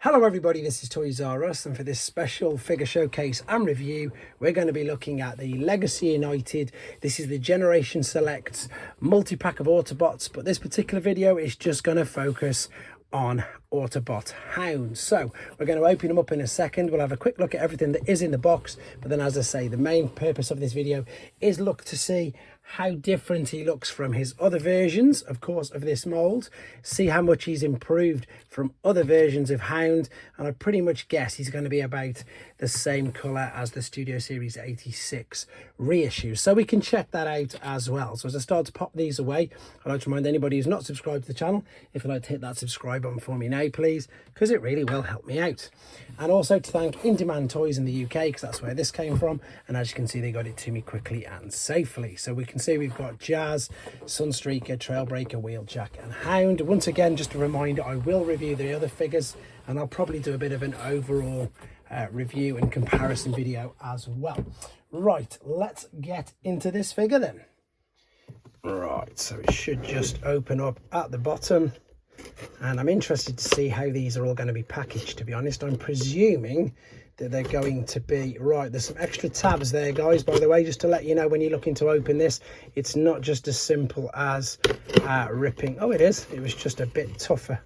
Hello everybody, this is Toys R Us, and for this special figure showcase and review we're going to be looking at the Legacy United. This is the Generation Selects multi-pack of Autobots, but this particular video is just going to focus on Autobot Hound. So we're going to open them up in a second. We'll have a quick look at everything that is in the box, but then as I say, the main purpose of this video is look to see how different he looks from his other versions, of course, of this mold. See how much he's improved from other versions of Hound, and I pretty much guess he's going to be about the same colour as the Studio Series 86 reissue. So we can check that out as well. So as I start to pop these away, I'd like to remind anybody who's not subscribed to the channel, if you'd like to hit that subscribe button for me now, please, because it really will help me out. And also to thank In Demand Toys in the UK, because that's where this came from, and as you can see, they got it to me quickly and safely. So we can see we've got Jazz, Sunstreaker, Trailbreaker, Wheeljack and Hound. Once again, just a reminder, I will review the other figures, and I'll probably do a bit of an overall review and comparison video as well. Right, let's get into this figure then. Right, so it should just open up at the bottom, and I'm interested to see how these are all going to be packaged. To be honest, I'm presuming that they're going to be right. There's some extra tabs there, guys, by the way, just to let you know when you're looking to open this, it's not just as simple as ripping. Oh, it is. It was just a bit tougher.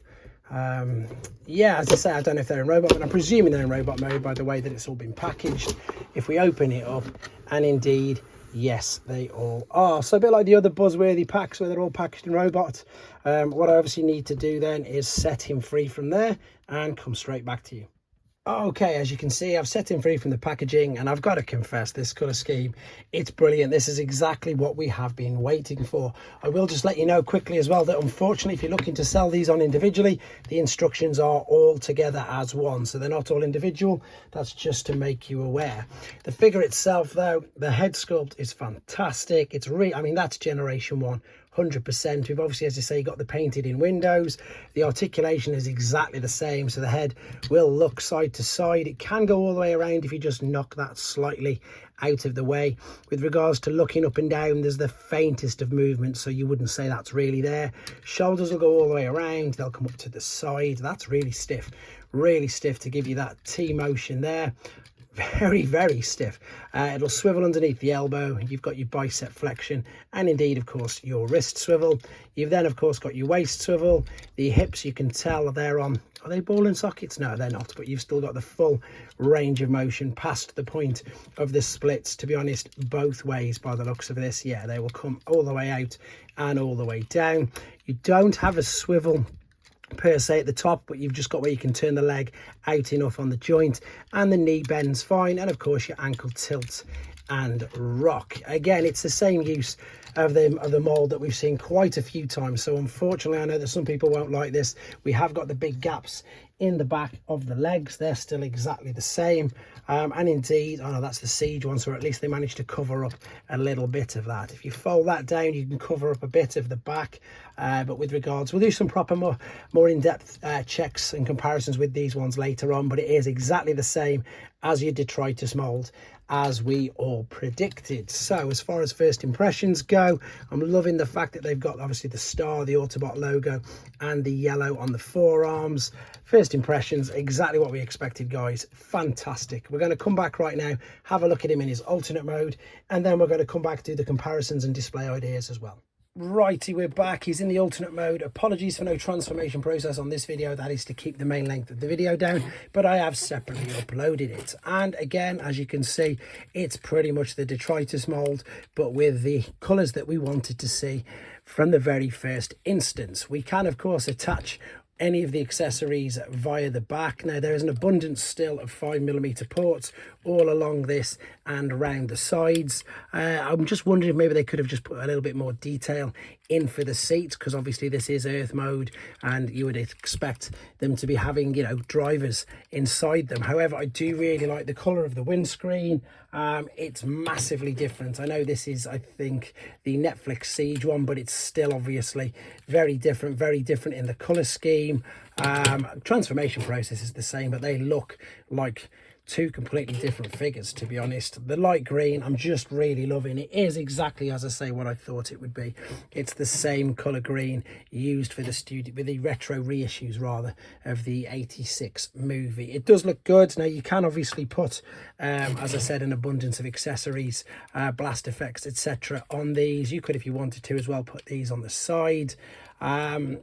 Yeah, as I say, I don't know if they're in robot, but I'm presuming they're in robot mode by the way that it's all been packaged. If we open it up, and indeed, yes, they all are. So a bit like the other Buzzworthy packs where they're all packaged in robot. What I obviously need to do then is set him free from there and come straight back to you. Okay, as you can see, I've set him free from the packaging, and I've got to confess, this colour scheme, it's brilliant. This is exactly what we have been waiting for. I will just let you know quickly as well that unfortunately, if you're looking to sell these on individually, the instructions are all together as one, so they're not all individual. That's just to make you aware. The figure itself, though, the head sculpt is fantastic. It's I mean, that's Generation 1. 100%. We've obviously, as I say, got the painted in windows. The articulation is exactly the same, so the head will look side to side. It can go all the way around if you just knock that slightly out of the way. With regards to looking up and down, there's the faintest of movement, so you wouldn't say that's really there. Shoulders will go all the way around, they'll come up to the side. That's really stiff to give you that T motion there. Very stiff. It'll swivel underneath the elbow. You've got your bicep flexion, and indeed, of course, your wrist swivel. You've then, of course, got your waist swivel. The hips, you can tell they're on. Are they ball and sockets? No, they're not, but you've still got the full range of motion past the point of the splits, to be honest, both ways by the looks of this. Yeah, they will come all the way out and all the way down. You don't have a swivel per se at the top, but you've just got where you can turn the leg out enough on the joint, and the knee bends fine, and of course your ankle tilts and rock. Again, it's the same use of the mold that we've seen quite a few times, so unfortunately I know that some people won't like this. We have got the big gaps in the back of the legs. They're still exactly the same, and indeed, oh no, that's the Siege one, so at least they managed to cover up a little bit of that. If you fold that down, you can cover up a bit of the back, but with regards, we'll do some proper more in-depth checks and comparisons with these ones later on, but it is exactly the same as your detritus mold, as we all predicted. So as far as first impressions go, I'm loving the fact that they've got obviously the star, the Autobot logo, and the yellow on the forearms. First impressions, exactly what we expected, guys. Fantastic. We're going to come back right now, have a look at him in his alternate mode, and then we're going to come back to do the comparisons and display ideas as well. Righty, we're back. He's in the alternate mode. Apologies for no transformation process on this video. That is to keep the main length of the video down, but I have separately uploaded it. And again, as you can see, it's pretty much the detritus mold, but with the colours that we wanted to see from the very first instance. We can, of course, attach any of the accessories via the back. Now there is an abundance still of 5mm ports all along this and around the sides. I'm just wondering if maybe they could have just put a little bit more detail in for the seats, because obviously this is Earth mode and you would expect them to be having, you know, drivers inside them. However, I do really like the colour of the windscreen. It's massively different. I know this is, I think, the Netflix Siege one, but it's still obviously very different in the colour scheme. Transformation process is the same, but they look like two completely different figures, to be honest. The light green, I'm just really loving. It is exactly, as I say, what I thought it would be. It's the same colour green used for the studio, with the retro reissues rather, of the 86 movie. It does look good. Now you can obviously put, as I said, an abundance of accessories, blast effects, etc. on these. You could, if you wanted to as well, put these on the side. And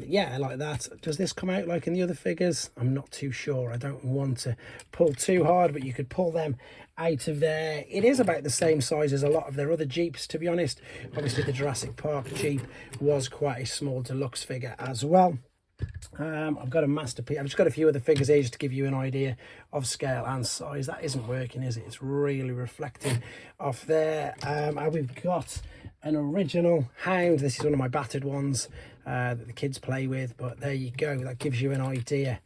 yeah, like that. Does this come out like in the other figures? I'm not too sure. I don't want to pull too hard, but you could pull them out of there. It is about the same size as a lot of their other Jeeps, to be honest. Obviously the Jurassic Park Jeep was quite a small deluxe figure as well. I've got a masterpiece. I've just got a few other figures here just to give you an idea of scale and size. That isn't working, is it? It's really reflecting off there. And we've got an original Hound. This is one of my battered ones that the kids play with, but there you go. That gives you an idea,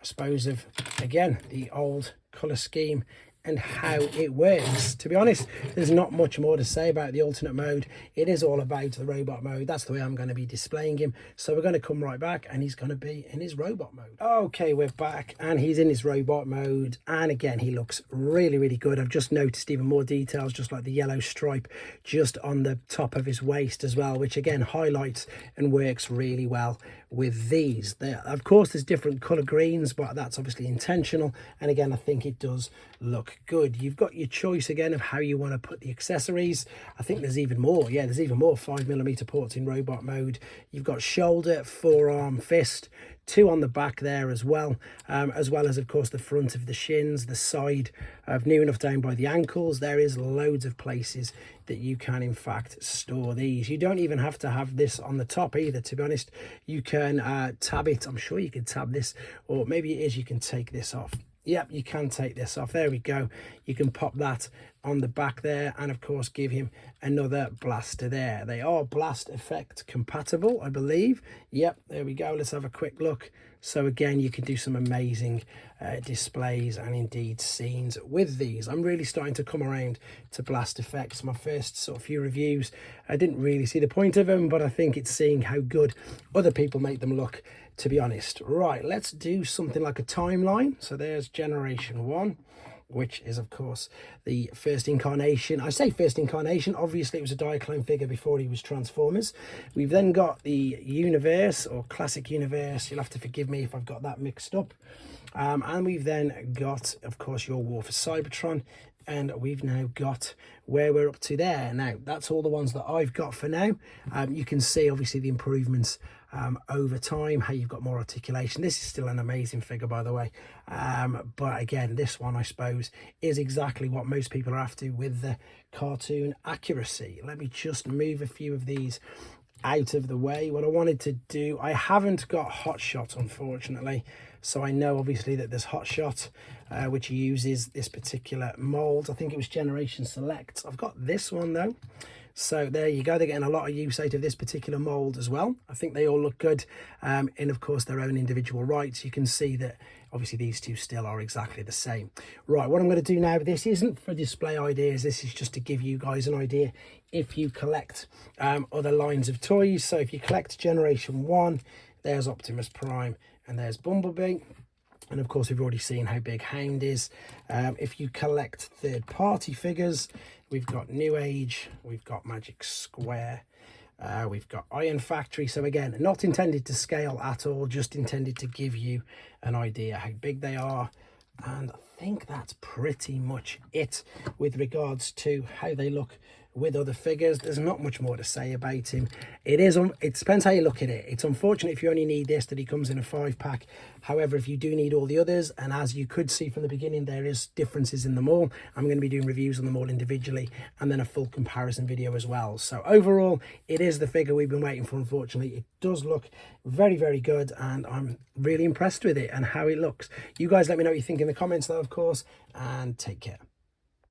I suppose, of, again, the old colour scheme and how it works. To be honest, there's not much more to say about the alternate mode. It is all about the robot mode. That's the way I'm going to be displaying him. So we're going to come right back and he's going to be in his robot mode. Okay, we're back and he's in his robot mode, and again he looks really, really good. I've just noticed even more details, just like the yellow stripe just on the top of his waist as well, which again highlights and works really well with these. There, of course, there's different color greens, but that's obviously intentional, and again I think it does look good. You've got your choice again of how you want to put the accessories. I think there's even more. Yeah, there's even more 5mm ports in robot mode. You've got shoulder, forearm, fist, two on the back there as well as of course the front of the shins, the side of near enough down by the ankles. There is loads of places that you can in fact store these. You don't even have to have this on the top either, to be honest. You can tab it. I'm sure you can tab this, or maybe it is you can take this off. Yep, you can take this off. There we go. You can pop that on the back there and of course give him another blaster there. They are blast effect compatible, I believe. Yep, there we go. Let's have a quick look. So again, you can do some amazing displays and indeed scenes with these. I'm really starting to come around to blast effects. My first sort of few reviews, I didn't really see the point of them, but I think it's seeing how good other people make them look, to be honest. Right, let's do something like a timeline. So there's generation 1, which is of course the first incarnation. I say first incarnation, obviously it was a Diaclone figure before he was Transformers. We've then got the universe, or classic universe. You'll have to forgive me if I've got that mixed up. And we've then got, of course, your War for Cybertron, and we've now got where we're up to there. Now that's all the ones that I've got for now. You can see obviously the improvements over time, how you've got more articulation. This is still an amazing figure, by the way, but again, this one I suppose is exactly what most people are after with the cartoon accuracy. Let me just move a few of these out of the way. What I wanted to do, I haven't got Hot Shot unfortunately, so I know obviously that there's Hot Shot which uses this particular mold. I think it was Generation Select. I've got this one though, so there you go. They're getting a lot of use out of this particular mold as well. I think they all look good in of course their own individual rights. You can see that obviously these two still are exactly the same. Right, what I'm going to do now, this isn't for display ideas, this is just to give you guys an idea if you collect other lines of toys. So if you collect Generation 1, there's Optimus Prime and there's Bumblebee. And of course, we've already seen how big Hound is. If you collect third-party figures, we've got New Age, we've got Magic Square, we've got Iron Factory. So again, not intended to scale at all, just intended to give you an idea how big they are. And I think that's pretty much it with regards to how they look with other figures. There's not much more to say about him. It depends how you look at it. It's unfortunate if you only need this, that he comes in a 5-pack. However, if you do need all the others, and as you could see from the beginning, there is differences in them all. I'm going to be doing reviews on them all individually and then a full comparison video as well. So overall, it is the figure we've been waiting for. Unfortunately, it does look very, very good, and I'm really impressed with it and how it looks. You guys let me know what you think in the comments though, of course, and take care.